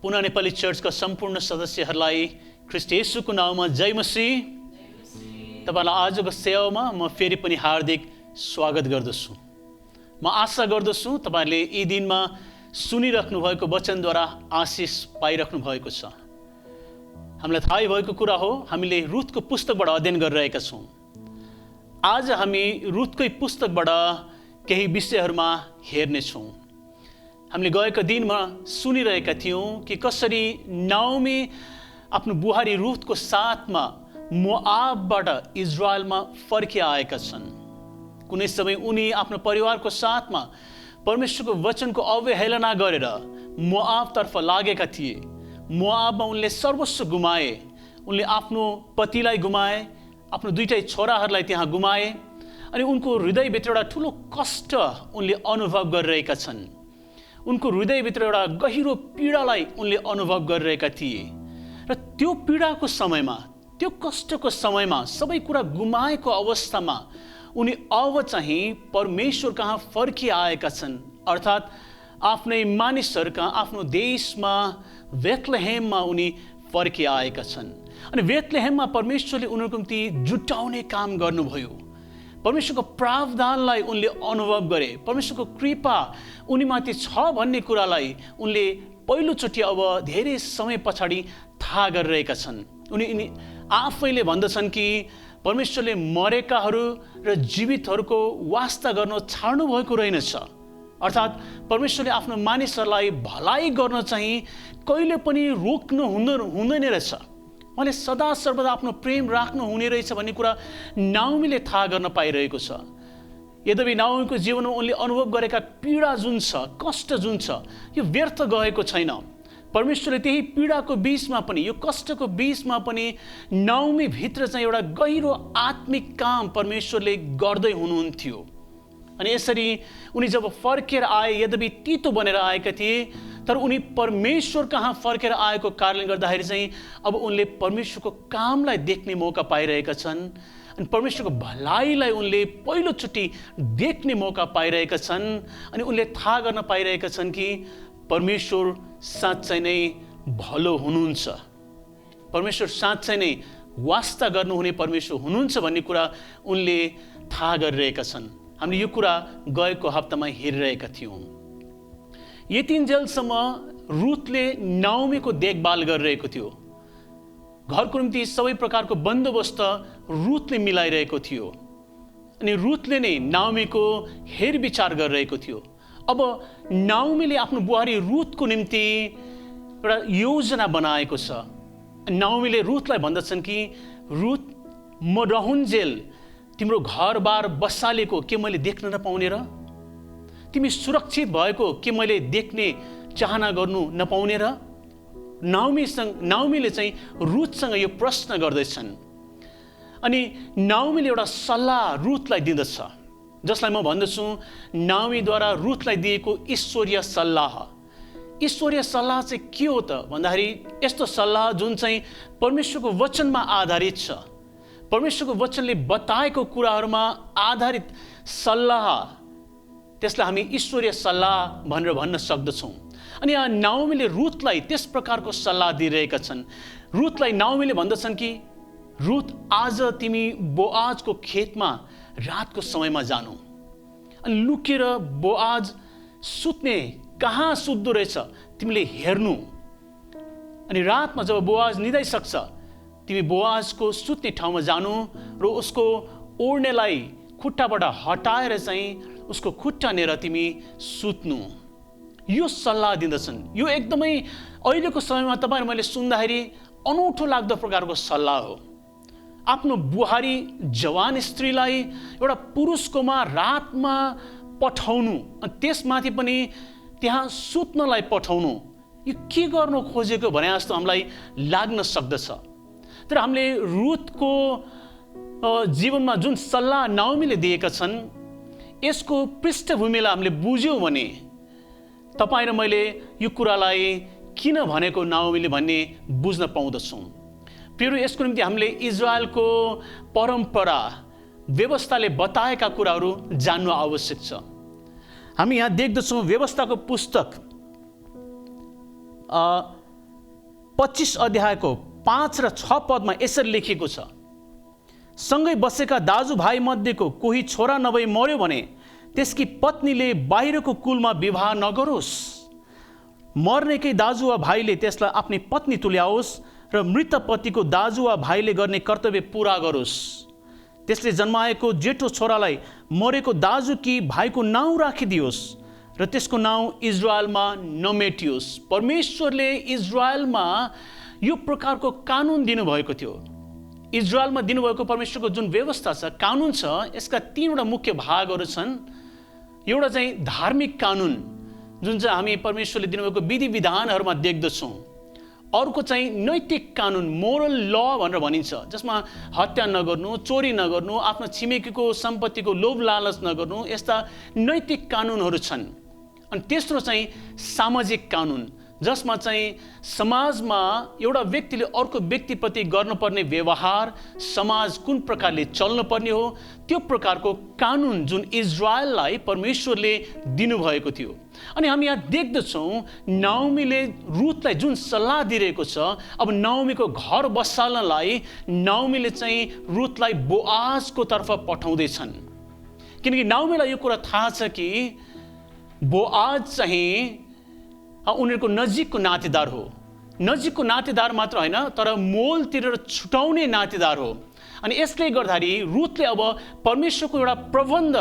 पुनः नेपाली चर्चका सम्पूर्ण सदस्यहरूलाई ख्रीष्ट येशूको नाममा जय मसीह। तपाईलाई आजको सेवामा म फेरि पनि हार्दिक स्वागत गर्दछु। म आशा गर्दछु तपाईले यी दिनमा सुनिराख्नु भएको वचनद्वारा आशिष पाइराख्नु भएको छ। हामीलाई थाहै भएको कुरा हो, हामीले रुथको पुस्तकबाट अध्ययन गरिरहेका छौँ। आज हामी रुथकै पुस्तकबाट केही विषयहरूमा हेर्नेछौँ। हामीले गएको दिनमा सुनिरहेका थियौँ कि कसरी नाओमी आफ्नो बुहारी रुथको साथमा मोआबबाट इजरायलमा फर्किआएका छन्। कुनै समय उनी आफ्नो परिवारको साथमा परमेश्वरको वचनको अवहेलना गरेर मोआबतर्फ लागेका थिए। मोआबमा उनले सर्वस्व गुमाए। उनले आफ्नो पतिलाई गुमाए, आफ्नो दुईटै छोराहरूलाई त्यहाँ गुमाए अनि उनको हृदयभित्र एउटा ठुलो कष्ट उनले अनुभव गरिरहेका छन्। उनको हृदयभित्र एउटा गहिरो पीडालाई उनले अनुभव गरिरहेका थिए र त्यो पीडाको समयमा, त्यो कष्टको समयमा, सबै कुरा गुमाएको अवस्थामा उनी अब चाहिँ परमेश्वर कहाँ फर्किआएका छन्। अर्थात् आफ्नै मानिसहरू कहाँ, आफ्नो देशमा बेथलेहेममा उनी फर्किआएका छन्। अनि बेथलेहेममा परमेश्वरले उनीहरूको निम्ति जुटाउने काम गर्नुभयो। परमेश्वरको प्रावधानलाई उनले अनुभव गरे। परमेश्वरको कृपा उनीमाथि छ भन्ने कुरालाई उनले पहिलोचोटि अब धेरै समय पछाडि थाहा गरिरहेका छन्। उनी आफैले भन्दछन् कि परमेश्वरले मरेकाहरू र जीवितहरूको वास्ता गर्न छाड्नु भएको रहेनछ। अर्थात् परमेश्वरले आफ्नो मानिसहरूलाई भलाइ गर्न चाहिँ कहिले पनि रोक्नु हुँदैन रहेछ। उहाँले सदा सर्वदा आफ्नो प्रेम राख्नु हुने रहेछ भन्ने कुरा नाओमीले थाहा गर्न पाइरहेको छ। यद्यपि नाओमीको जीवनमा उनले अनुभव गरेका पीडा जुन छ, कष्ट जुन छ, यो व्यर्थ गएको छैन। परमेश्वरले त्यही पीडाको बीचमा पनि, यो कष्टको बीचमा पनि नाओमी भित्र चाहिँ एउटा गहिरो आत्मिक काम परमेश्वरले गर्दै हुनुहुन्थ्यो। अनि यसरी उनी जब फर्केर आए, यद्यपि तितो बनेर आएका थिए, तर उनी परमेश्वर कहाँ फर्केर आएको कारणले गर्दाखेरि चाहिँ अब उनले परमेश्वरको कामलाई देख्ने मौका पाइरहेका छन्। अनि परमेश्वरको भलाइलाई उनले पहिलोचोटि देख्ने मौका पाइरहेका छन्। अनि उनले थाहा गर्न पाइरहेका छन् कि परमेश्वर साँच्चै नै भलो हुनुहुन्छ, परमेश्वर साँच्चै नै वास्ता गर्नुहुने परमेश्वर हुनुहुन्छ भन्ने कुरा उनले थाहा गरिरहेका छन्। हामीले यो कुरा गएको हप्तामा हेरिरहेका थियौँ। यतिन्जेलसम्म रुथले नाओमीको देखभाल गरिरहेको थियो। घरको निम्ति सबै प्रकारको बन्दोबस्त रुथले मिलाइरहेको थियो। अनि रुथले नै नाओमीको हेरविचार गरिरहेको थियो। अब नाओमीले आफ्नो बुहारी रुथको निम्ति एउटा योजना बनाएको छ। नाओमीले रुथलाई भन्दछन् कि रुथ, म रहुन्जेल तिम्रो घरबार बसालेको के मैले देख्न नपाउने र? तिमी सुरक्षित भएको के मैले देख्ने चाहना गर्नु नपाउने र? नाओमीले चाहिँ रुथसँग यो प्रश्न गर्दैछन्। अनि नाओमीले एउटा सल्लाह रुथलाई दिँदछ, जसलाई म भन्दछु नाओमीद्वारा रुथलाई दिएको ईश्वरीय सल्लाह। ईश्वरीय सल्लाह चाहिँ के हो त भन्दाखेरि यस्तो सल्लाह जुन चाहिँ परमेश्वरको वचनमा आधारित छ। परमेश्वरको वचनले बताएको कुराहरूमा आधारित सल्लाह, त्यसलाई हामी ईश्वरीय सल्लाह भनेर भन्न सक्दछौँ। अनि यहाँ नाओमीले रुथलाई त्यस प्रकारको सल्लाह दिइरहेका छन्। रुथलाई नाओमीले भन्दछन् कि रुथ, आज तिमी बोआजको खेतमा रातको समयमा जानु अनि लुकेर बोआज सुत्ने कहाँ सुत्दो रहेछ तिमीले हेर्नु। अनि रातमा जब बोआज निदाइसक्छ, तिमी बोआजको सुत्ने ठाउँमा जानु र उसको ओढ्नेलाई खुट्टाबाट हटाएर चाहिँ उसको खुट्टानेर तिमी सुत्नु। यो सल्लाह दिँदछन्। यो एकदमै अहिलेको समयमा तपाईँ मैले सुन्दाखेरि अनौठो लाग्दो प्रकारको सल्लाह हो। आफ्नो बुहारी जवान स्त्रीलाई एउटा पुरुषकोमा रातमा पठाउनु, अनि त्यसमाथि पनि त्यहाँ सुत्नलाई पठाउनु, यो के गर्नु खोजेको भने जस्तो हामीलाई लाग्न सक्दछ। तर हामीले रुथको जीवनमा जुन सल्लाह नाओमीले दिएका छन्, यसको पृष्ठभूमिलाई हामीले बुझ्यौँ भने तपाईँ र मैले यो कुरालाई किन भनेको नाओमीले भन्ने बुझ्न पाउँदछौँ। फेरि यसको निम्ति हामीले इजरायलको परम्परा, व्यवस्थाले बताएका कुराहरू जान्नु आवश्यक छ। हामी यहाँ देख्दछौँ व्यवस्थाको पुस्तक 25 अध्यायको 5 र 6 पदमा यसरी लेखिएको छ, सँगै बसेका दाजुभाइ मध्येको कोही छोरा नभई मर्यो भने त्यसकी पत्नीले बाहिरको कुलमा विवाह नगरोस्। मर्नेकै दाजु वा भाइले त्यसलाई आफ्नी पत्नी तुल्याओस् र मृत पतिको दाजु वा भाइले गर्ने कर्तव्य पुरा गरोस्। त्यसले जन्माएको जेठो छोरालाई मरेको दाजु कि भाइको नाउँ राखिदियोस् र त्यसको नाउँ इजरायलमा नमेटियोस्। परमेश्वरले इजरायलमा यो प्रकारको कानुन दिनुभएको थियो। इजरायलमा दिनुभएको परमेश्वरको जुन व्यवस्था छ, कानुन छ, यसका 3वटा मुख्य भागहरू छन्। एउटा चाहिँ धार्मिक कानुन, जुन चाहिँ हामी परमेश्वरले दिनुभएको विधि विधानहरूमा देख्दछौँ। अर्को चाहिँ नैतिक कानुन, मोरल ल भनेर भनिन्छ, जसमा हत्या नगर्नु, चोरी नगर्नु, आफ्नो छिमेकीको सम्पत्तिको लोभ लालच नगर्नु, यस्ता नैतिक कानुनहरू छन्। अनि तेस्रो चाहिँ सामाजिक कानुन, जसमा चाहिँ समाजमा एउटा व्यक्तिले अर्को व्यक्तिप्रति गर्नुपर्ने व्यवहार, समाज कुन प्रकारले चल्नुपर्ने हो, त्यो प्रकारको कानुन जुन इजरायललाई परमेश्वरले दिनुभएको थियो। अनि हामी यहाँ देख्दछौँ नाओमीले रुथलाई जुन सल्लाह दिइरहेको छ, अब नाओमीको घर बसाल्नलाई नाओमीले चाहिँ रुथलाई बोआजको तर्फ पठाउँदैछन्, किनकि नाओमीलाई यो कुरा थाहा छ कि बोआज चाहिँ उनीहरूको नजिकको नातेदार हो। नजिकको नातेदार मात्र होइन, तर मोल तिरेर छुटाउने नातेदार हो। अनि यसले गर्दाखेरि रुथले अब परमेश्वरको एउटा प्रबन्ध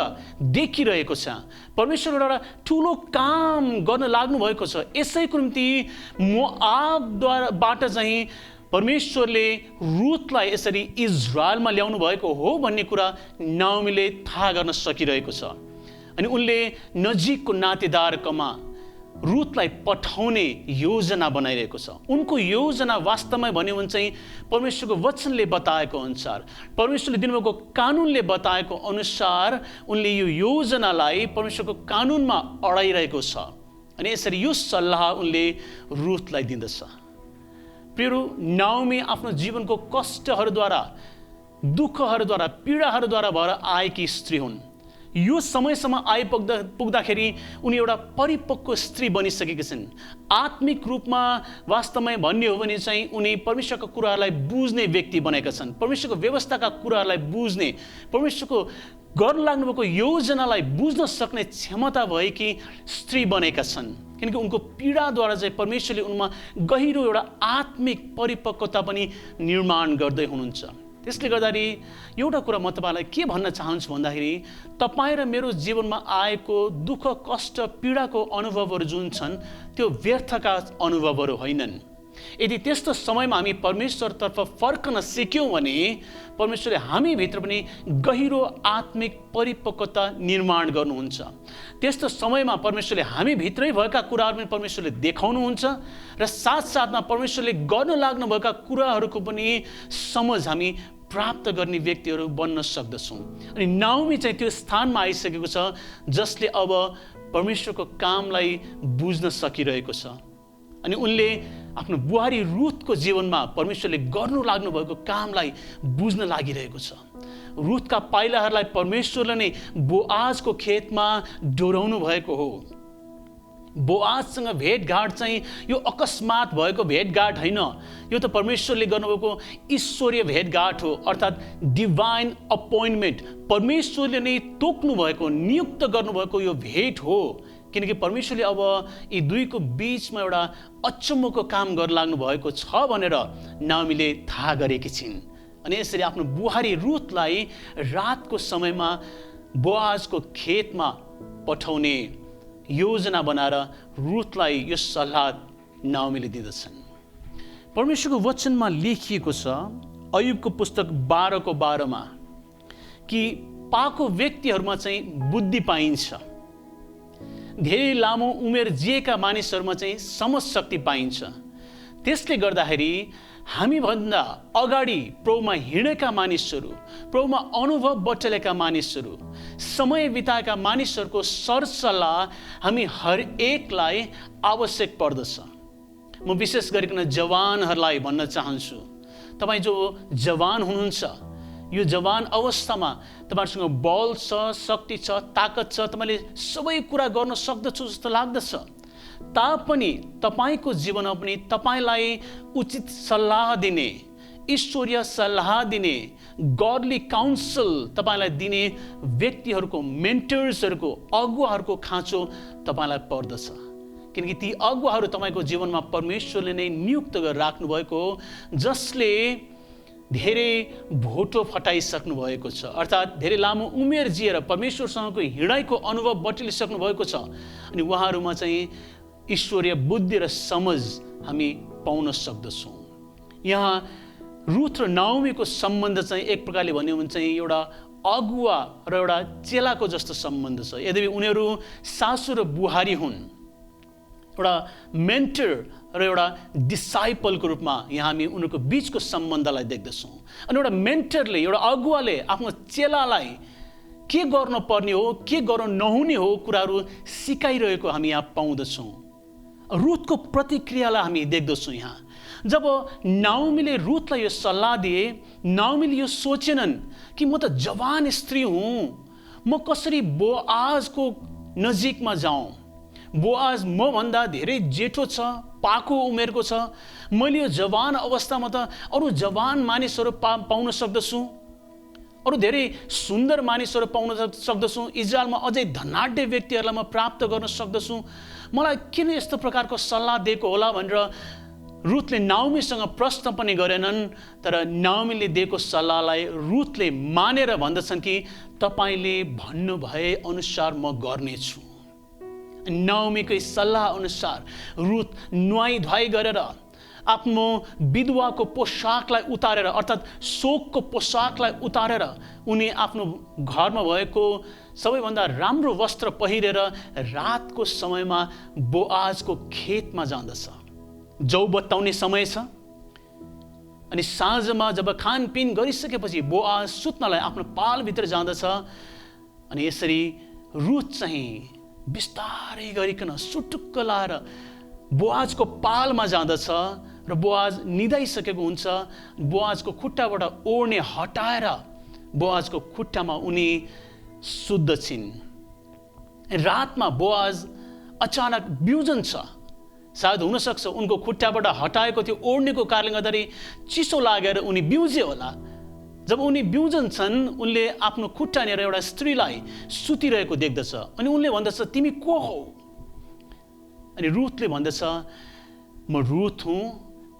देखिरहेको छ। परमेश्वरको एउटा ठुलो काम गर्न लाग्नु भएको छ। यसैको निम्ति मोआबबाट चाहिँ परमेश्वरले रुथलाई यसरी इजरायलमा ल्याउनु भएको हो भन्ने कुरा नाओमीले थाहा गर्न सकिरहेको छ। अनि उनले नजिकको नातेदारकोमा रुथलाई पठाउने योजना बनाइरहेको छ। उनको योजना वास्तवमा भन्यो भने चाहिँ परमेश्वरको वचनले बताएको अनुसार, परमेश्वरले दिनुभएको कानुनले बताएको अनुसार उनले यो योजनालाई परमेश्वरको कानुनमा अडाइरहेको छ। अनि यसरी यो सल्लाह उनले रुथलाई दिँदछ। प्रियहरू, नाओमी आफ्नो जीवनको कष्टहरूद्वारा, दुःखहरूद्वारा, पीडाहरूद्वारा भएर आएकी स्त्री हुन्। यो समयसम्म पुग्दाखेरि उनी एउटा परिपक्व स्त्री बनिसकेकी छिन्। आत्मिक रूपमा वास्तवमै भन्ने हो भने चाहिँ उनी परमेश्वरको कुराहरूलाई बुझ्ने व्यक्ति बनेका छन्। परमेश्वरको व्यवस्थाका कुराहरूलाई बुझ्ने, परमेश्वरको गर्न लाग्नुभएको योजनालाई बुझ्न सक्ने क्षमता भएकी स्त्री बनेका छन्। किनकि उनको पीडाद्वारा चाहिँ परमेश्वरले उनमा गहिरो एउटा आत्मिक परिपक्वता पनि निर्माण गर्दै हुनुहुन्छ। त्यसले गर्दाखेरि एउटा कुरा म तपाईँलाई के भन्न चाहन्छु भन्दाखेरि, तपाईँ र मेरो जीवनमा आएको दुःख, कष्ट, पीडाको अनुभवहरू जुन छन् त्यो व्यर्थका अनुभवहरू होइनन्। यदि त्यस्तो समयमा हामी परमेश्वरतर्फ फर्कन सिक्यौँ भने परमेश्वरले हामीभित्र पनि गहिरो आत्मिक परिपक्वता निर्माण गर्नुहुन्छ। त्यस्तो समयमा परमेश्वरले हामीभित्रै भएका कुराहरू पनि परमेश्वरले देखाउनुहुन्छ र साथसाथमा परमेश्वरले गर्न लाग्नुभएका कुराहरूको पनि समझ हामी प्राप्त गर्ने व्यक्तिहरू बन्न सक्दछौँ। अनि नाओमी चाहिँ त्यो स्थानमा आइसकेको छ जसले अब परमेश्वरको कामलाई बुझ्न सकिरहेको छ। अनि उनले आफ्नो बुहारी रुथको जीवनमा परमेश्वरले गर्नु लाग्नु भएको कामलाई बुझ्न लागिरहेको छ। रुथका पाइलाहरूलाई परमेश्वरले नै बोआजको खेतमा डोराउनु भएको हो। बोआजसँग भेटघाट चाहिँ यो अकस्मात भएको भेटघाट होइन, यो त परमेश्वरले गर्नुभएको ईश्वरीय भेटघाट हो, अर्थात् डिभाइन अपोइन्टमेन्ट। परमेश्वरले नै तोक्नु भएको, नियुक्त गर्नुभएको यो भेट हो। किनकि परमेश्वरले अब यी दुईको बीचमा एउटा अचम्मको काम गर्न लाग्नु भएको छ भनेर नाओमीले थाहा गरेकी छिन्। अनि यसरी आफ्नो बुहारी रुथलाई रातको समयमा बोआजको खेतमा पठाउने योजना बनाएर रुथलाई यो सल्लाह नाओमीले दिँदछन्। परमेश्वरको वचनमा लेखिएको छ अयुबको पुस्तक 12:12 कि पाको व्यक्तिहरूमा चाहिँ बुद्धि पाइन्छ, धेरै लामो उमेर जिएका मानिसहरूमा चाहिँ समझशक्ति पाइन्छ। त्यसले गर्दाखेरि हामीभन्दा अगाडि प्रभुमा हिँडेका मानिसहरू, प्रभुमा अनुभव बटुलेका मानिसहरू, समय बिताएका मानिसहरूको सरसल्लाह हामी हरेकलाई आवश्यक पर्दछ। म विशेष गरिकन जवानहरूलाई भन्न चाहन्छु, तपाईँ जो जवान हुनुहुन्छ, यो जवान अवस्थामा तपाईहरुसँग बल छ, शक्ति छ, ताकत छ, तपाईले सबै कुरा गर्न सक्दछु जस्तो लाग्दछ। तापनि तपाईँको जीवनमा पनि तपाईँलाई उचित सल्लाह दिने, ईश्वरीय सल्लाह दिने, गॉडली काउन्सिल तपाईँलाई दिने व्यक्तिहरूको, मेन्टर्सहरूको, अगुवाहरूको खाँचो तपाईँलाई पर्दछ। किनकि ती अगुवाहरू तपाईँको जीवनमा परमेश्वरले नै नियुक्त गरेर राख्नु भएको हो, जसले धेरै भोटो फटाइसक्नु भएको छ, अर्थात् धेरै लामो उमेर जिएर परमेश्वरसँगको हिँडाइको अनुभव बटुलिसक्नु भएको छ। अनि उहाँहरूमा चाहिँ ईश्वरीय बुद्धि र समझ हामी पाउन सक्दछौँ। यहाँ रुथ र नाओमीको सम्बन्ध चाहिँ एक प्रकारले भन्यो भने चाहिँ एउटा अगुवा र एउटा चेलाको जस्तो सम्बन्ध छ। यद्यपि उनीहरू सासू र बुहारी हुन्, एउटा मेन्टर र एउटा डिसाइपलको रूपमा यहाँ हामी उनीहरूको बिचको सम्बन्धलाई देख्दछौँ। अनि एउटा मेन्टरले, एउटा अगुवाले आफ्नो चेलालाई के गर्नुपर्ने हो, के गर्नु नहुने हो कुराहरू सिकाइरहेको हामी यहाँ पाउँदछौँ। रुथको प्रतिक्रियालाई हामी देख्दछौँ। यहाँ जब नाओमीले रुथलाई यो सल्लाह दिए, नाओमीले यो सोचेनन् कि म त जवान स्त्री हुँ, म कसरी बोआजको नजिकमा जाउँ। बोआज मभन्दा धेरै जेठो छ, पाको उमेरको छ, मैले यो जवान अवस्थामा त अरू जवान मानिसहरू पाउन सक्दछु, अरू धेरै सुन्दर मानिसहरू पाउन सक्दछु, इजरायलमा अझै धनाढ्य व्यक्तिहरूलाई म प्राप्त गर्न सक्दछु, मलाई किन यस्तो प्रकारको सल्लाह दिएको होला भनेर रुथले नाओमीसँग प्रश्न पनि गरेनन्। तर नाओमीले दिएको सल्लाहलाई रुथले मानेर भन्दछन् कि तपाईँले भन्नुभए अनुसार म गर्नेछु। नाओमीको सल्लाह अनुसार रुथ नुहाई धुवाई गरेर आफ्नो विधवाको पोसाकलाई उतारेर, अर्थात् शोकको पोसाकलाई उतारेर उनी आफ्नो घरमा भएको सबैभन्दा राम्रो वस्त्र पहिरेर रातको समयमा बोआजको खेतमा जाँदछ। जौ बत्ताउने समय छ। अनि साँझमा जब खानपिन गरिसकेपछि बोआज सुत्नलाई आफ्नो पालभित्र जाँदछ। अनि यसरी रुथ चाहिँ बिस्तारै गरिकन सुटुक्क लाएर बोआजको पालमा जाँदछ र बोआज निदाइसकेको हुन्छ। बोआजको खुट्टाबाट ओढ्ने हटाएर बोआजको खुट्टामा उनी सुत्दछिन्। रातमा बोआज अचानक बिउजन्छ। सायद हुनसक्छ उनको खुट्टाबाट हटाएको त्यो ओढ्नेको कारणले गर्दाखेरि चिसो लागेर उनी बिउजे होला। जब उनी बिउजन्छन्, उनले आफ्नो खुट्टा लिएर एउटा स्त्रीलाई सुतिरहेको देख्दछ। अनि उनले भन्दछ, तिमी को हौ? अनि रुथले भन्दछ, म रुथ हुँ,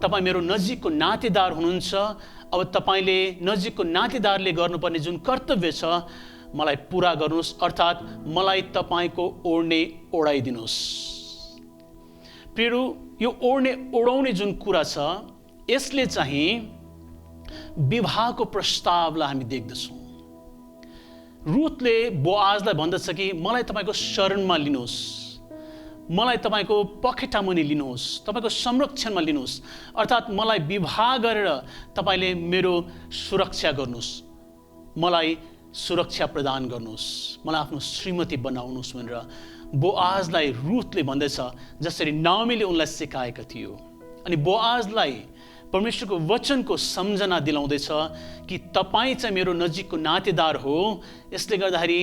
तपाईँ मेरो नजिकको नातेदार हुनुहुन्छ। अब तपाईँले नजिकको नातेदारले गर्नुपर्ने जुन कर्तव्य छ मलाई पुरा गर्नुहोस्, अर्थात् मलाई तपाईँको ओढ्ने ओढाइदिनुहोस्। प्रियहरू, यो ओढ्ने ओढाउने जुन कुरा छ यसले चाहिँ विवाहको प्रस्तावलाई हामी देख्दछौँ। रुथले बोआजलाई भन्दछ कि मलाई तपाईँको शरणमा लिनुहोस्, मलाई तपाईँको पखेटामुनि लिनुहोस्, तपाईँको संरक्षणमा लिनुहोस्, अर्थात् मलाई विवाह गरेर तपाईँले मेरो सुरक्षा गर्नुहोस्, मलाई सुरक्षा प्रदान गर्नुहोस्, मलाई आफ्नो श्रीमती बनाउनुहोस् भनेर बोआजलाई रुथले भन्दैछ, जसरी नाओमीले उनलाई सिकाएका थियो। अनि बोआजलाई परमेश्वरको वचनको सम्झना दिलाउँदैछ कि तपाईँ चाहिँ मेरो नजिकको नातेदार हो, यसले गर्दाखेरि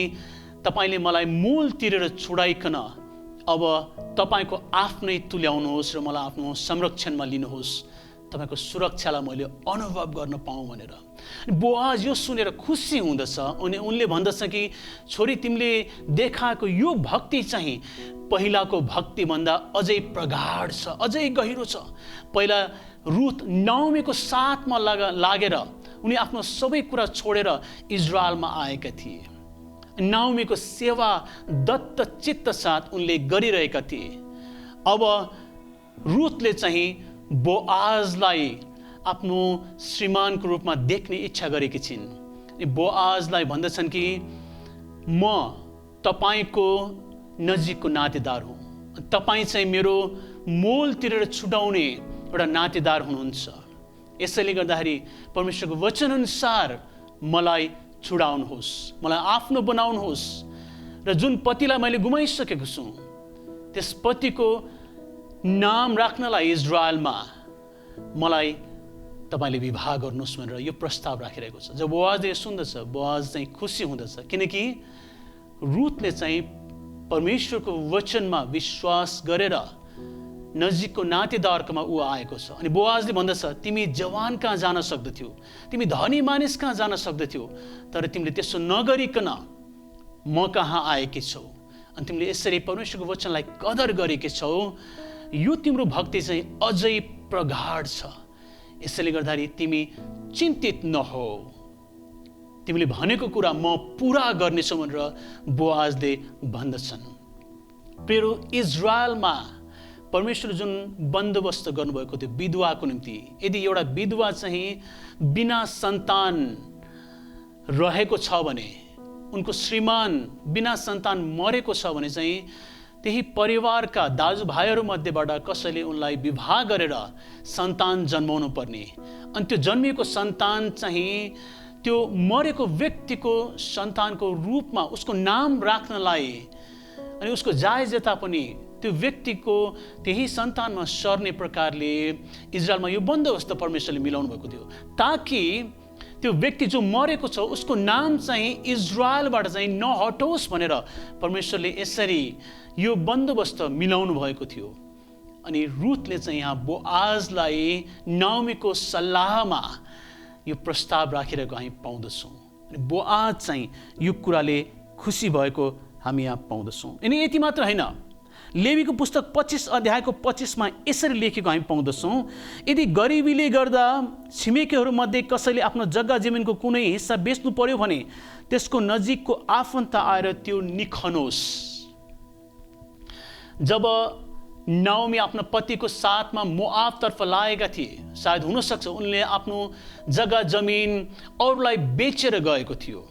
तपाईँले मलाई मूल तिरेर छुडाइकन अब तपाईँको आफ्नै तुल्याउनुहोस् र मलाई आफ्नो संरक्षणमा लिनुहोस्, तपाईँको सुरक्षालाई मैले अनुभव गर्न पाऊँ भनेर। बोआज यो सुनेर खुसी हुँदछ। अनि उनले भन्दछ कि छोरी, तिमीले देखाएको यो भक्ति चाहिँ पहिलाको भक्तिभन्दा अझै प्रगाढ छ, अझै गहिरो छ। पहिला रुथ नाओमीको साथमा लागेर उनी आफ्नो सबै कुरा छोडेर इजरायलमा आएका थिए। नाओमीको सेवा दत्त चित्त साथ उनले गरिरहेका थिए। अब रुथले चाहिँ बोआजलाई आफ्नो श्रीमानको रूपमा देख्ने इच्छा गरेकी छिन्। बोआजलाई भन्दछन् कि म तपाईँको नजिकको नातेदार हुँ, तपाईँ चाहिँ मेरो मोल तिरेर छुटाउने एउटा नातेदार हुनुहुन्छ। यसैले गर्दाखेरि परमेश्वरको वचन अनुसार मलाई छुडाउनुहोस्, मलाई आफ्नो बनाउनुहोस् र जुन पतिलाई मैले गुमाइसकेको छु त्यस पतिको नाम राख्नलाई इजरायलमा मलाई तपाईँले विवाह गर्नुहोस् भनेर यो प्रस्ताव राखिरहेको छ। जब बोआजले सुन्दछ, बोआज चाहिँ खुसी हुँदछ, किनकि रुथले चाहिँ परमेश्वरको वचनमा विश्वास गरेर नजिकको नातेदारकोमा ऊ आएको छ। अनि बोआजले भन्दछ, तिमी जवान कहाँ जान सक्दथ्यौ, तिमी धनी मानिस कहाँ जान सक्दथ्यौ, तर तिमीले त्यसो नगरिकन म कहाँ आएकी छौ अनि तिमीले यसरी परमेश्वरको वचनलाई कदर गरेकी छौ। यो तिम्रो भक्ति चाहिँ अझै प्रगाढ छ। यसैले गर्दाखेरि तिमी चिन्तित नहो, तिमीले भनेको कुरा म पुरा गर्नेछु भनेर बोआजले भन्दछन्। प्रिय इजरायलमा परमेश्वरले जुन बन्दोबस्त गर्नुभएको थियो विधवाको निम्ति, यदि एउटा विधवा चाहिँ बिना सन्तान रहेको छ भने, उनको श्रीमान बिना सन्तान मरेको छ भने चाहिँ त्यही परिवारका दाजुभाइहरू मध्येबाट कसैले उनलाई विवाह गरेर सन्तान जन्माउनु पर्ने। अनि त्यो जन्मिएको सन्तान चाहिँ त्यो मरेको व्यक्तिको सन्तानको रूपमा उसको नाम राख्नलाई अनि उसको जायजता पनि त्यो व्यक्तिको त्यही सन्तानमा सर्ने प्रकारले इजरायलमा यो बन्दोबस्त परमेश्वरले मिलाउनु भएको थियो, ताकि त्यो व्यक्ति जो मरेको छ उसको नाम चाहिँ इजरायलबाट चाहिँ नहटोस् भनेर परमेश्वरले यसरी यो बन्दोबस्त मिलाउनु भएको थियो। अनि रुथले चाहिँ यहाँ बोआजलाई नाओमीको सल्लाहमा यो प्रस्ताव राखिरहेको हामी पाउँदछौँ। अनि बोआज चाहिँ यो कुराले खुसी भएको हामी यहाँ पाउँदछौँ। अनि यति मात्र होइन, लेवीको पुस्तक 25 अध्यायको 25मा यसरी लेखेको हामी पाउँदछौँ, यदि गरिबीले गर्दा छिमेकीहरूमध्ये कसैले आफ्नो जग्गा जमिनको कुनै हिस्सा बेच्नु पर्यो भने त्यसको नजिकको आफन्त आएर त्यो निखनोस्। जब नाओमी आफ्नो पतिको साथमा मोआबतर्फ लागेका थिए, सायद हुनसक्छ उनले आफ्नो जग्गा जमिन अरूलाई बेचेर गएको थियो।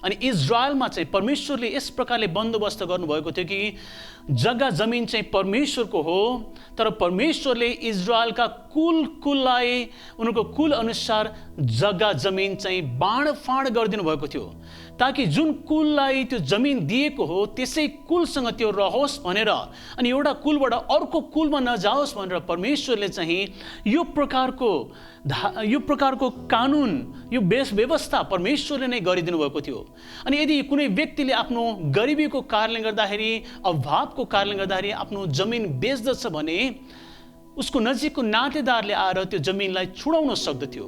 अनि इजरायलमा चाहिँ परमेश्वरले यस प्रकारले बन्दोबस्त गर्नुभएको थियो कि जग्गा जमिन चाहिँ परमेश्वरको हो, तर परमेश्वरले इजरायलका कुललाई उनीहरूको कुल अनुसार जग्गा जमिन चाहिँ बाँडफाँड गरिदिनु भएको थियो, ताकि जुन कुललाई त्यो जमिन दिएको हो त्यसै कुलसँग त्यो रहोस् भनेर, अनि एउटा कुलबाट अर्को कुलमा नजाओस् भनेर परमेश्वरले चाहिँ यो प्रकारको कानुन, यो व्यवस्था परमेश्वरले नै गरिदिनु भएको थियो। अनि यदि कुनै व्यक्तिले आफ्नो गरिबीको कारणले गर्दाखेरि, अभावको कारणले गर्दाखेरि आफ्नो जमिन बेच्दछ भने उसको नजिकको नातेदारले आएर त्यो जमिनलाई छुडाउन सक्दथ्यो।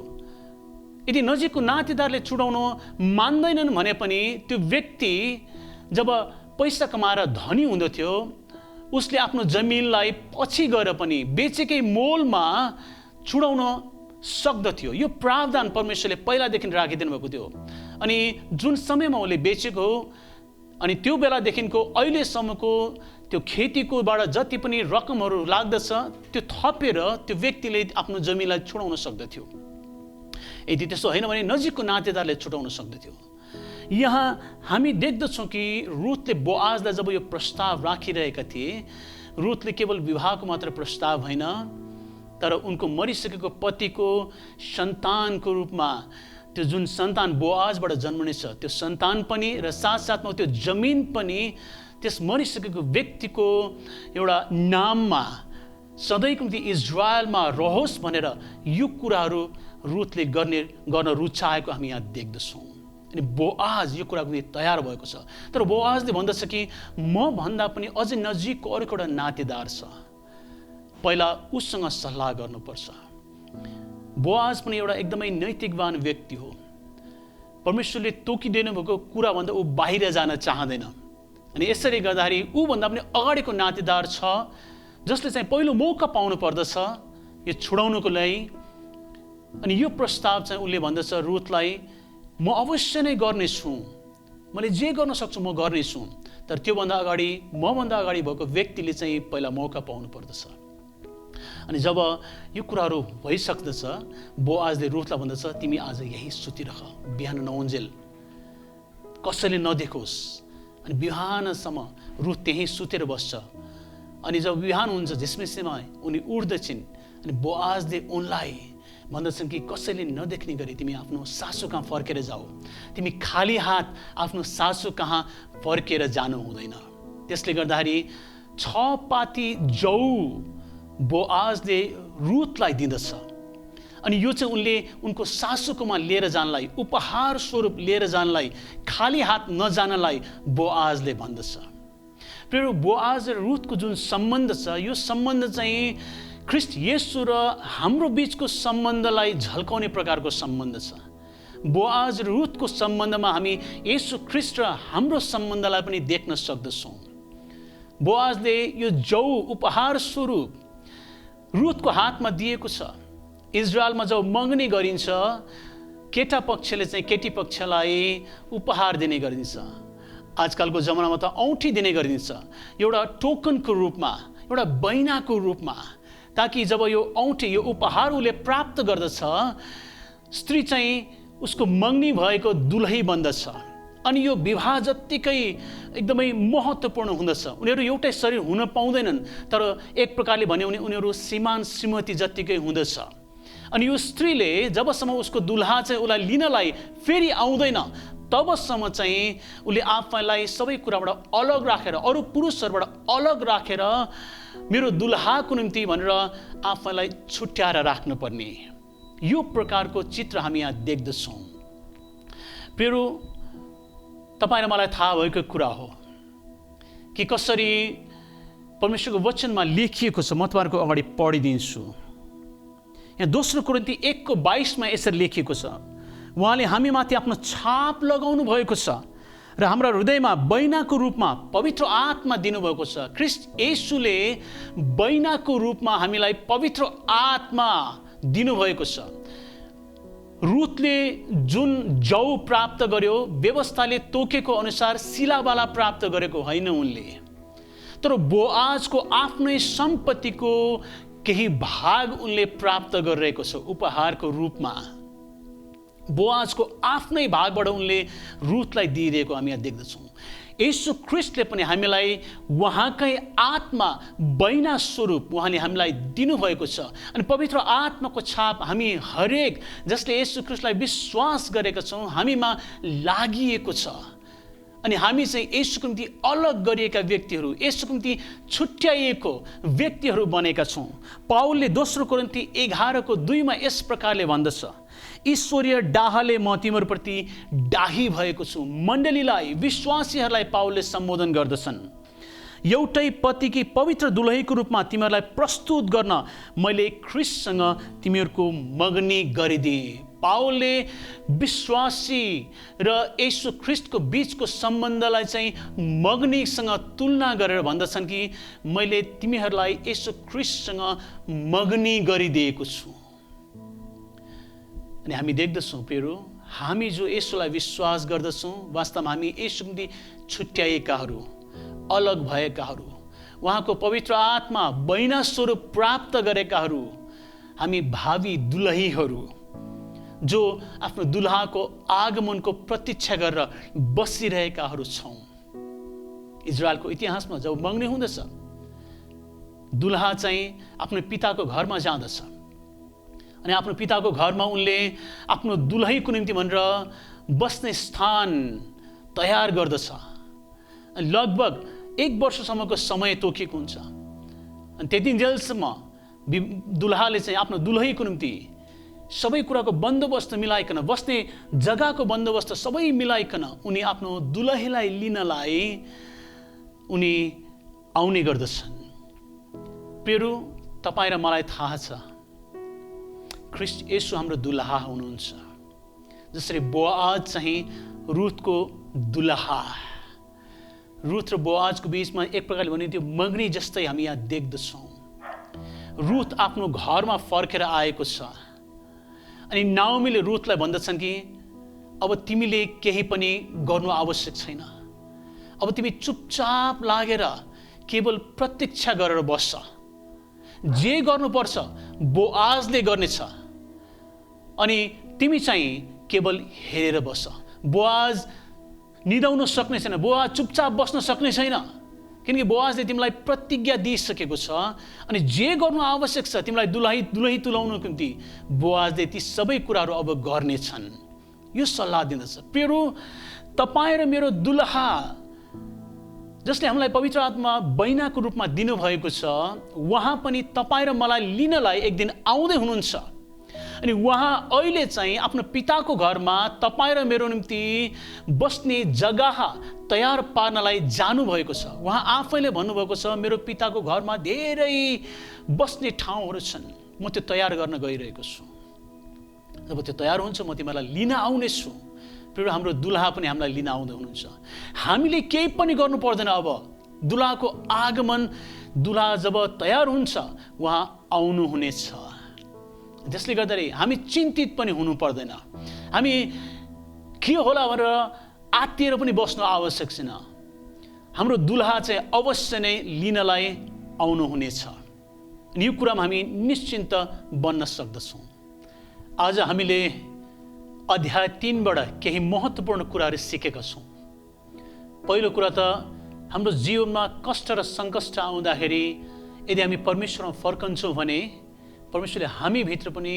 यदि नजिकको नातेदारले छुडाउन मान्दैनन् भने पनि त्यो व्यक्ति जब पैसा कमाएर धनी हुँदथ्यो उसले आफ्नो जमिनलाई पछि गएर पनि बेचेकै मोलमा छुडाउन सक्दथ्यो। यो प्रावधान परमेश्वरले पहिलादेखि राखिदिनु भएको थियो। अनि जुन समयमा उसले बेचेको हो अनि त्यो बेलादेखिको अहिलेसम्मको त्यो खेतीकोबाट जति पनि रकमहरू लाग्दछ त्यो थपेर त्यो व्यक्तिले आफ्नो जमिनलाई छुडाउन सक्दथ्यो। यदि त्यसो होइन भने नजिकको नातेदारले छुटाउन सक्दथ्यो। यहाँ हामी देख्दछौँ कि रुथले बोआजलाई जब यो प्रस्ताव राखिरहेका थिए, रुथले केवल विवाहको मात्र प्रस्ताव होइन, तर उनको मरिसकेको पतिको सन्तानको रूपमा त्यो जुन सन्तान बोआजबाट जन्मनेछ त्यो सन्तान पनि र साथसाथमा त्यो जमिन पनि त्यस मरिसकेको व्यक्तिको एउटा नाममा सधैँको निम्ति इजरायलमा रहोस् भनेर यो कुराहरू रुथले गर्न रुचाएको हामी यहाँ देख्दछौँ। अनि बोआज यो कुराको निम्ति तयार भएको छ, तर बोआजले भन्दछ कि म भन्दा पनि अझै नजिकको अर्को एउटा नातेदार छ, पहिला उसँग सल्लाह गर्नुपर्छ। बोआज पनि एउटा एकदमै नैतिकवान व्यक्ति हो। परमेश्वरले तोकिदिनु भएको कुराभन्दा ऊ बाहिर जान चाहँदैन। अनि यसरी गर्दाखेरि ऊभन्दा पनि अगाडिको नातेदार छ जसले चाहिँ पहिलो मौका पाउनु पर्दछ यो छुडाउनुको लागि। अनि यो प्रस्ताव चाहिँ उसले भन्दछ रुथलाई, म अवश्य नै गर्नेछु, मैले जे गर्न सक्छु म गर्नेछु, तर त्योभन्दा अगाडि मभन्दा अगाडि भएको व्यक्तिले चाहिँ पहिला मौका पाउनु पर्दछ। अनि जब यो कुराहरू भइसक्दछ बोआजले रुथलाई भन्दछ, तिमी आज यही सुतिरह, बिहान नउन्जेल कसैले नदेखोस्। अनि बिहानसम्म रुथ त्यहीँ सुतेर बस्छ। अनि जब बिहान हुन्छ झिसमिसमा उनी उठ्दछिन्। अनि बोआजले उनलाई भन्दछन् कि कसैले नदेख्ने गरी तिमी आफ्नो सासू कहाँ फर्केर जाऊ, तिमी खाली हात आफ्नो सासू कहाँ फर्केर जानु हुँदैन। त्यसले गर्दाखेरि 6 पाती जौ बोआजले रुथलाई दिँदछ। अनि यो चाहिँ उनले उनको सासूकोमा लिएर जानलाई, उपहार स्वरूप लिएर जानलाई, खाली हात नजानलाई बोआजले भन्दछ। प्रिय बोआज र रुथको जुन सम्बन्ध छ, यो सम्बन्ध चाहिँ ख्रीष्ट येशू र हाम्रो बीचको सम्बन्धलाई झल्काउने प्रकारको सम्बन्ध छ। बोआज र रुथको सम्बन्धमा हामी येशू ख्रीष्ट र हाम्रो सम्बन्धलाई पनि देख्न सक्दछौँ। बोआजले यो जौ उपहार स्वरूप रुथको हातमा दिएको छ। इजरायलमा जब मगनी गरिन्छ, केटा पक्षले चाहिँ केटी पक्षलाई उपहार दिने गरिन्छ। आजकलको जमानामा त औँठी दिने गरिन्छ, एउटा टोकनको रूपमा, एउटा बैनाको रूपमा, ताकि जब यो औँठी, यो उपहार उसले प्राप्त गर्दछ, स्त्री चाहिँ उसको मगनी भएको दुलही बन्दछ। अनि यो विवाह जत्तिकै एकदमै महत्त्वपूर्ण हुँदछ। उनीहरू एउटै शरीर हुन पाउँदैनन्, तर एक प्रकारले भन्यो भने उनीहरू श्रीमान श्रीमती जत्तिकै हुँदछ। अनि यो स्त्रीले जबसम्म उसको दुल्हा चाहिँ उसलाई लिनलाई फेरि आउँदैन, तबसम्म चाहिँ उसले आफैलाई सबै कुराबाट अलग राखेर, अरू पुरुषहरूबाट अलग राखेर मेरो दुल्हाको निम्ति भनेर आफैलाई छुट्याएर राख्नुपर्ने, यो प्रकारको चित्र हामी यहाँ देख्दछौँ। प्रियो, तपाईँ र मलाई थाहा भएको कुरा हो कि कसरी परमेश्वरको वचनमा लेखिएको छ। म तपाईँहरूको अगाडि पढिदिन्छु। यहाँ दोस्रो कोरिन्थी 1:22 यसरी लेखिएको छ, उहाँले हामीमाथि आफ्नो छाप लगाउनु भएको छ र हाम्रा हृदयमा बैनाको रूपमा पवित्र आत्मा दिनुभएको छ। ख्रीष्ट येशूले बैनाको रूपमा हामीलाई पवित्र आत्मा दिनुभएको छ। रुथले जुन जौ प्राप्त गर्यो, व्यवस्थाले तोकेको अनुसार शिलाबाला प्राप्त गरेको होइन उनले, तर बोआजको आफ्नै सम्पत्तिको केही भाग उनले प्राप्त गरिरहेको छ उपहारको रूपमा। बोआजको आफ्नै भागबाट उनले रुथलाई दिइरहेको हामी यहाँ देख्दछौँ। येशू ख्रीष्टले पनि हामीलाई उहाँकै आत्मा बैना स्वरूप उहाँले हामीलाई दिनुभएको छ। अनि पवित्र आत्माको छाप हामी हरेक जसले येशू ख्रीष्टलाई विश्वास गरेका छौँ हामीमा लागिएको छ। अनि हामी चाहिँ येशूको निम्ति अलग गरिएका व्यक्तिहरू, येशूको निम्ति छुट्याइएको व्यक्तिहरू बनेका छौँ। पाउलले दोस्रो कोरिन्थी 11:2 यस प्रकारले भन्दछ, ईश्वरीय डाहले म तिमीहरूप्रति डाही भएको छु। मण्डलीलाई, विश्वासीहरूलाई पाउलले सम्बोधन गर्दछन्। एउटै पतिकी पवित्र दुलहीको रूपमा तिमीहरूलाई प्रस्तुत गर्न मैले ख्रीष्टसँग तिमीहरूको मगनी गरिदिएँ। पाउलले विश्वासी र येशू ख्रीष्टको बीचको सम्बन्धलाई चाहिँ मगनीसँग तुलना गरेर भन्दछन् कि मैले तिमीहरूलाई येशू ख्रीष्टसँग मगनी गरिदिएको छु। अनि हामी देख्दछौँ प्रियो, हामी जो येशूलाई विश्वास गर्दछौँ, वास्तवमा हामी येशूको निम्ति छुट्याएकाहरू, अलग भएकाहरू, उहाँको पवित्र आत्मा बैना स्वरूप प्राप्त गरेकाहरू, हामी भावी दुलहीहरू जो आफ्नो दुल्हाको आगमनको प्रतीक्षा गरेर बसिरहेकाहरू छौँ। इजरायलको इतिहासमा जब मगनी हुँदछ, दुल्हा चाहिँ आफ्नो पिताको घरमा जाँदछ अनि आफ्नो पिताको घरमा उनले आफ्नो दुलहीको निम्ति भनेर बस्ने स्थान तयार गर्दछ। लगभग 1 वर्षसम्मको समय तोकेको हुन्छ। अनि त्यति जेलसम्म दुल्हाले चाहिँ आफ्नो दुलहीको निम्ति सबै कुराको बन्दोबस्त मिलाइकन, बस्ने जग्गाको बन्दोबस्त सबै मिलाइकन उनी आफ्नो दुलहीलाई लिनलाई उनी आउने गर्दछन्। प्रियो, तपाईँ र मलाई थाहा छ ख्रीष्ट येशू हाम्रो दुल्हा हुनुहुन्छ। जसरी बोआज चाहिँ रुथको दुल्हा, रुथ र बोआजको बीचमा एक प्रकारले भने त्यो मगनी जस्तै हामी यहाँ देख्दछौँ। रुथ आफ्नो घरमा फर्केर आएको छ अनि नाओमीले रुथलाई भन्दछन् कि अब तिमीले केही पनि गर्नु आवश्यक छैन, अब तिमी चुपचाप लागेर केवल प्रतीक्षा गरेर बस्छ, जे गर्नुपर्छ बोआजले गर्नेछ, अनि तिमी चाहिँ केवल हेरेर बस्छ। बोआज निदाउन सक्ने छैन, बोआज चुपचाप बस्न सक्ने छैन, किनकि बोआजले तिमीलाई प्रतिज्ञा दिइसकेको छ अनि जे गर्नु आवश्यक छ तिमीलाई दुलही तुलाउनको निम्ति बोआजले ती सबै कुराहरू अब गर्नेछन्। यो सल्लाह दिँदछ। प्रियो, तपाईँ र मेरो दुल्हा जसले हामीलाई पवित्र आत्मा बैनाको रूपमा दिनुभएको छ, उहाँ पनि तपाईँ र मलाई लिनलाई एक दिन आउँदै हुनुहुन्छ। अनि उहाँ अहिले चाहिँ आफ्नो पिताको घरमा तपाईँ र मेरो निम्ति बस्ने जग्गा तयार पार्नलाई जानुभएको छ। उहाँ आफैले भन्नुभएको छ, मेरो पिताको घरमा धेरै बस्ने ठाउँहरू छन्, म त्यो तयार गर्न गइरहेको छु। जब त्यो तयार हुन्छ म तिमीलाई लिन आउनेछु। फेरि हाम्रो दुलहा पनि हामीलाई लिन आउँदै हुनुहुन्छ। हामीले केही पनि गर्नु पर्दैन। अब दुलहाको आगमन, दुलहा जब तयार हुन्छ उहाँ आउनुहुनेछ। त्यसले गर्दाखेरि हामी चिन्तित पनि हुनु पर्दैन। हामी के होला भनेर आत्तिएर पनि बस्नु आवश्यक छैन। हाम्रो दुलहा चाहिँ अवश्य नै लिनलाई आउनुहुनेछ। यो कुरामा हामी निश्चिन्त बन्न सक्दछौँ। आज हामीले अध्याय 3बाट केही महत्त्वपूर्ण कुराहरू सिकेका छौँ। पहिलो कुरा त हाम्रो जीवनमा कष्ट र सङ्कष्ट आउँदाखेरि यदि हामी परमेश्वरमा फर्कन्छौँ भने परमेश्वरले हामीभित्र पनि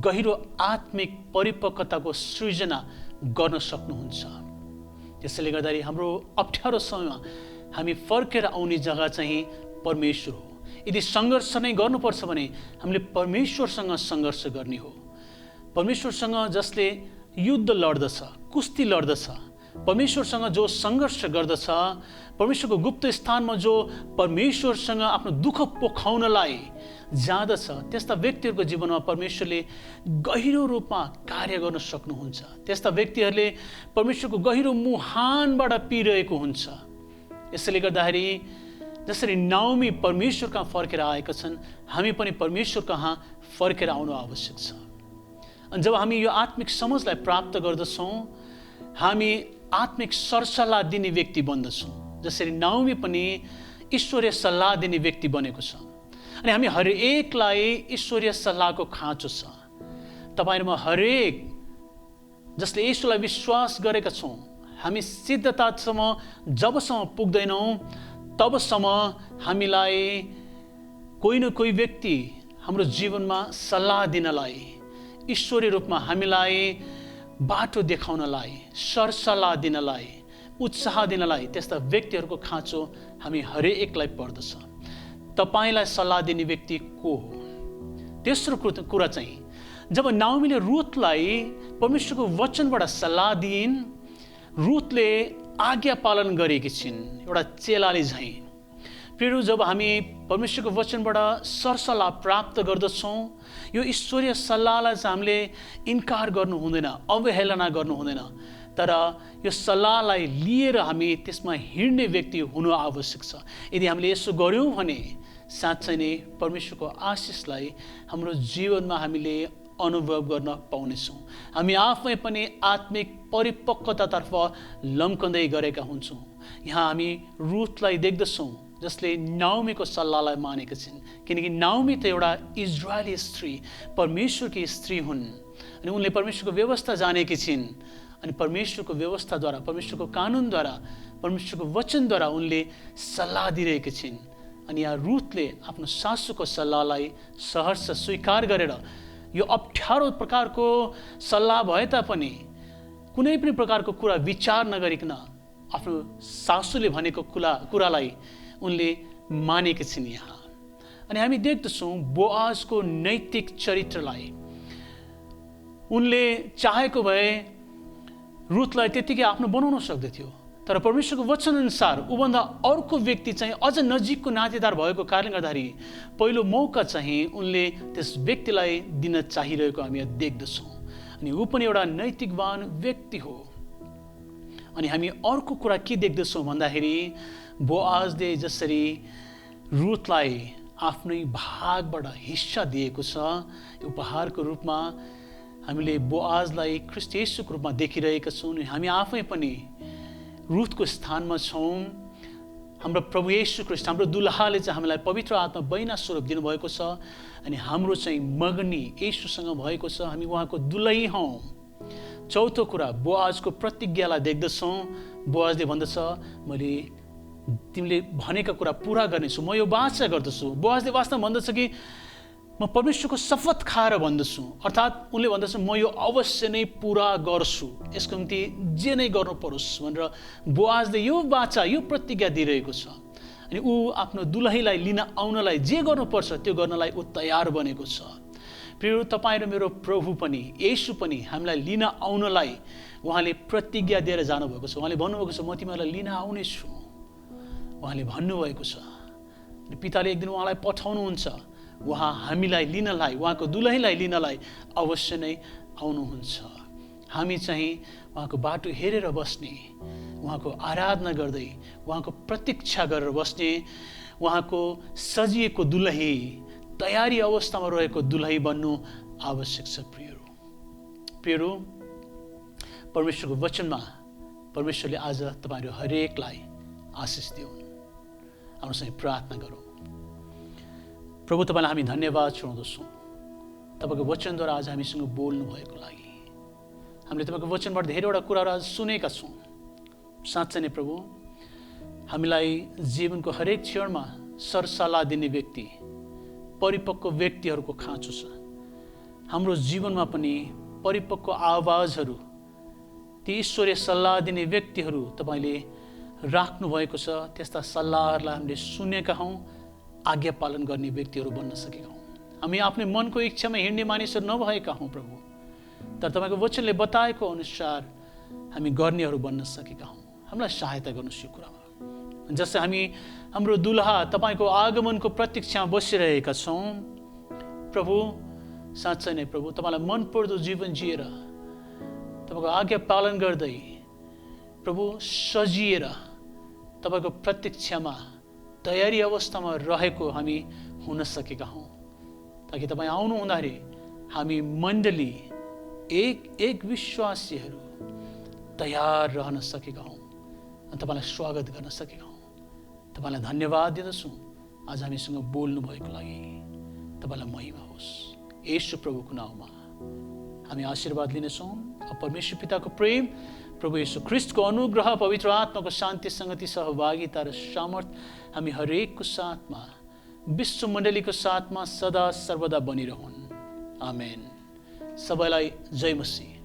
गहिरो आत्मिक परिपक्वताको सृजना गर्न सक्नुहुन्छ। त्यसैले गर्दाखेरि हाम्रो अप्ठ्यारो समयमा हामी फर्केर आउने जग्गा चाहिँ परमेश्वर हो। यदि सङ्घर्ष नै गर्नुपर्छ भने हामीले परमेश्वरसँग सङ्घर्ष गर्ने हो। परमेश्वरसँग जसले युद्ध लड्दछ, कुस्ती लड्दछ, परमेश्वरसँग जो सङ्घर्ष गर्दछ, परमेश्वरको गुप्त स्थानमा जो परमेश्वरसँग आफ्नो दुःख पोखाउनलाई जाँदछ, त्यस्ता व्यक्तिहरूको जीवनमा परमेश्वरले गहिरो रूपमा कार्य गर्न सक्नुहुन्छ। त्यस्ता व्यक्तिहरूले परमेश्वरको गहिरो मुहानबाट पिरहेको हुन्छ। यसैले गर्दाखेरि जसरी नाओमी परमेश्वर कहाँ फर्केर आएका छन्, हामी पनि परमेश्वर कहाँ फर्केर आउनु आवश्यक छ। अनि जब हामी यो आत्मिक समझलाई प्राप्त गर्दछौँ, हामी आत्मिक सरसल्लाह दिने व्यक्ति बन्दछौँ। जसरी नाओमी पनि ईश्वरीय सल्लाह दिने व्यक्ति बनेको छ। अनि हामी हरेकलाई ईश्वरीय सल्लाहको खाँचो छ। तपाईहरुमा हरेक जसले येशूलाई विश्वास गरेका छौँ, हामी सिद्धतासम्म जबसम्म पुग्दैनौँ तबसम्म हामीलाई कोही न कोही व्यक्ति हाम्रो जीवनमा सल्लाह दिनलाई, ईश्वरीय रूपमा हामीलाई बाटो देखाउनलाई, सरसल्लाह दिनलाई, उत्साह दिनलाई त्यस्ता व्यक्तिहरूको खाँचो हामी हरेकलाई पर्दछ। तपाईलाई सल्लाह दिने व्यक्ति को हो? तेस्रो कुरा चाहिँ जब नाओमीले रुथलाई परमेश्वरको वचनबाट सल्लाह दिइन्, रुथले आज्ञा पालन गरेकी छिन्, एउटा चेलाले झैं। फेरि जब हामी परमेश्वरको वचनबाट सरसल्लाह प्राप्त गर्दछौँ, यो ईश्वरीय सल्लाहलाई चाहिँ हामीले इन्कार गर्नु हुँदैन, अवहेलना गर्नु हुँदैन, तर यो सल्लाहलाई लिएर हामी त्यसमा हिँड्ने व्यक्ति हुनु आवश्यक छ। यदि हामीले यसो गर्यौँ भने साँच्चै नै परमेश्वरको आशिषलाई हाम्रो जीवनमा हामीले अनुभव गर्न पाउनेछौँ। हामी आफै पनि आत्मिक परिपक्वतातर्फ लम्कँदै गरेका हुन्छौँ। यहाँ हामी रुथलाई देख्दछौँ जसले नाओमीको सल्लाहलाई मानेका छिन्, किनकि नाओमी त एउटा इजरायली स्त्री, परमेश्वरकी स्त्री हुन् अनि उनले परमेश्वरको व्यवस्था जानेकी छिन्। अनि परमेश्वरको व्यवस्थाद्वारा, परमेश्वरको कानुनद्वारा, परमेश्वरको वचनद्वारा उनले सल्लाह दिइरहेकी छिन्। अनि यहाँ रुथले आफ्नो सासूको सल्लाहलाई सहर्ष स्वीकार गरेर यो अप्ठ्यारो प्रकारको सल्लाह भए तापनि कुनै पनि प्रकारको कुरा विचार नगरिकन आफ्नो सासूले भनेको कुरालाई उनले मानेकी छिन्। यहाँ अनि हामी देख्दछौँ बोआजको नैतिक चरित्रलाई। उनले चाहेको भए रुथलाई त्यतिकै आफ्नो बनाउन सक्दथ्यो, तर परमेश्वरको वचन अनुसार उभन्दा अर्को व्यक्ति चाहिँ अझ नजिकको नातेदार भएको कारणले गर्दाखेरि पहिलो मौका चाहिँ उनले त्यस व्यक्तिलाई दिन चाहिरहेको हामी देख्दछौँ। अनि ऊ पनि एउटा नैतिकवान व्यक्ति हो। अनि हामी अर्को कुरा के देख्दछौँ भन्दाखेरि बोआजले जसरी रुथलाई आफ्नै भागबाट हिस्सा दिएको छ, उपहारको रूपमा हामीले बोआजलाई ख्रीष्ट येशूको रूपमा देखिरहेका छौँ। हामी आफै पनि रुथको स्थानमा छौँ। हाम्रो प्रभु येशू ख्रीष्ट, हाम्रो दुलहाले चाहिँ हामीलाई पवित्र आत्मा बैना स्वरूप दिनुभएको छ अनि हाम्रो चाहिँ मगनी येशूसँग भएको छ। हामी उहाँको दुलही हौँ। चौथो कुरा, बोआजको प्रतिज्ञालाई देख्दछौँ। बोआजले भन्दछ, मैले तिमीले भनेका कुरा पुरा गर्नेछु, म यो वाचा गर्दछु। बोआजले वास्तवमा भन्दछ कि म परमेश्वरको शपथ खाएर भन्दछु, अर्थात् उनले भन्दछ म यो अवश्य नै पुरा गर्छु, यसको निम्ति जे नै गर्नु परोस् भनेर बोआजले यो वाचा, यो प्रतिज्ञा दिइरहेको छ। अनि ऊ आफ्नो दुलहीलाई लिन आउनलाई जे गर्नुपर्छ त्यो गर्नलाई ऊ तयार बनेको छ। प्रिय तपाईँ र मेरो प्रभु पनि येशू पनि हामीलाई लिन आउनलाई उहाँले प्रतिज्ञा दिएर जानुभएको छ। उहाँले भन्नुभएको छ, म तिमीहरूलाई लिन आउनेछु। उहाँले भन्नुभएको छ। पिताले एक दिन उहाँलाई पठाउनुहुन्छ। उहाँ हामीलाई लिनलाई, उहाँको दुलहीलाई लिनलाई अवश्य नै आउनुहुन्छ। हामी चाहिँ उहाँको बाटो हेरेर बस्ने, उहाँको आराधना गर्दै, उहाँको प्रतीक्षा गरेर बस्ने, उहाँको सजिएको दुलही, तयारी अवस्थामा रहेको दुलही बन्नु आवश्यक छ। प्रियहरू, परमेश्वरको वचनमा परमेश्वरले आज तपाईँहरू हरेकलाई आशिष दिउन्। हामीसँग प्रार्थना गरौँ। प्रभु, तपाईँलाई हामी धन्यवाद चढाउँदछौँ तपाईँको वचनद्वारा आज हामीसँग बोल्नु भएको लागि। हामीले तपाईँको वचनबाट धेरैवटा कुराहरू आज सुनेका छौँ। साँच्चै नै प्रभु, हामीलाई जीवनको हरेक क्षणमा सरसल्लाह दिने व्यक्ति, परिपक्व व्यक्तिहरूको खाँचो छ। हाम्रो जीवनमा पनि परिपक्व आवाजहरू, ती ईश्वरीय सल्लाह दिने व्यक्तिहरू तपाईँले राख्नुभएको छ। त्यस्ता सल्लाहहरूलाई हामीले सुनेका हौँ, आज्ञा पालन गर्ने व्यक्तिहरू बन्न सकेका हौँ। हामी आफ्नै मनको इच्छामा हिँड्ने मानिसहरू नभएका हौँ प्रभु, तर तपाईँको वचनले बताएको अनुसार हामी गर्नेहरू बन्न सकेका हौँ। हामीलाई सहायता गर्नुहोस् यो कुरामा। जसै हामी हाम्रो दुलहा तपाईँको आगमनको प्रतीक्षामा बसिरहेका छौँ प्रभु, साँच्चै नै प्रभु, तपाईँलाई मनपर्दो जीवन जिएर, तपाईँको आज्ञा पालन गर्दै प्रभु सजिएर तपाईँको प्रतीक्षामा तयारी अवस्थामा रहेको हामी हुन सकेका हौँ, ताकि तपाईँ आउनु हुँदाखेरि हामी मण्डली एक विश्वासीहरू तयार रहन सकेका हौँ, तपाईँलाई स्वागत गर्न सकेका हौँ। तपाईँलाई धन्यवाद दिँदछौँ आज हामीसँग बोल्नु भएको लागि। तपाईँलाई महिमा होस्। येशू प्रभुको नाउँमा हामी आशीर्वाद लिनेछौँ। परमेश्वर पिताको प्रेम, प्रभु येशू ख्रिस्टको अनुग्रह, पवित्र आत्माको शान्ति, संगति, सहभागिता र सामर्थ हामी हरेकको साथमा, विश्व मण्डलीको साथमा सदा सर्वदा बनिरहन्। आमेन। सबैलाई जय मसीह।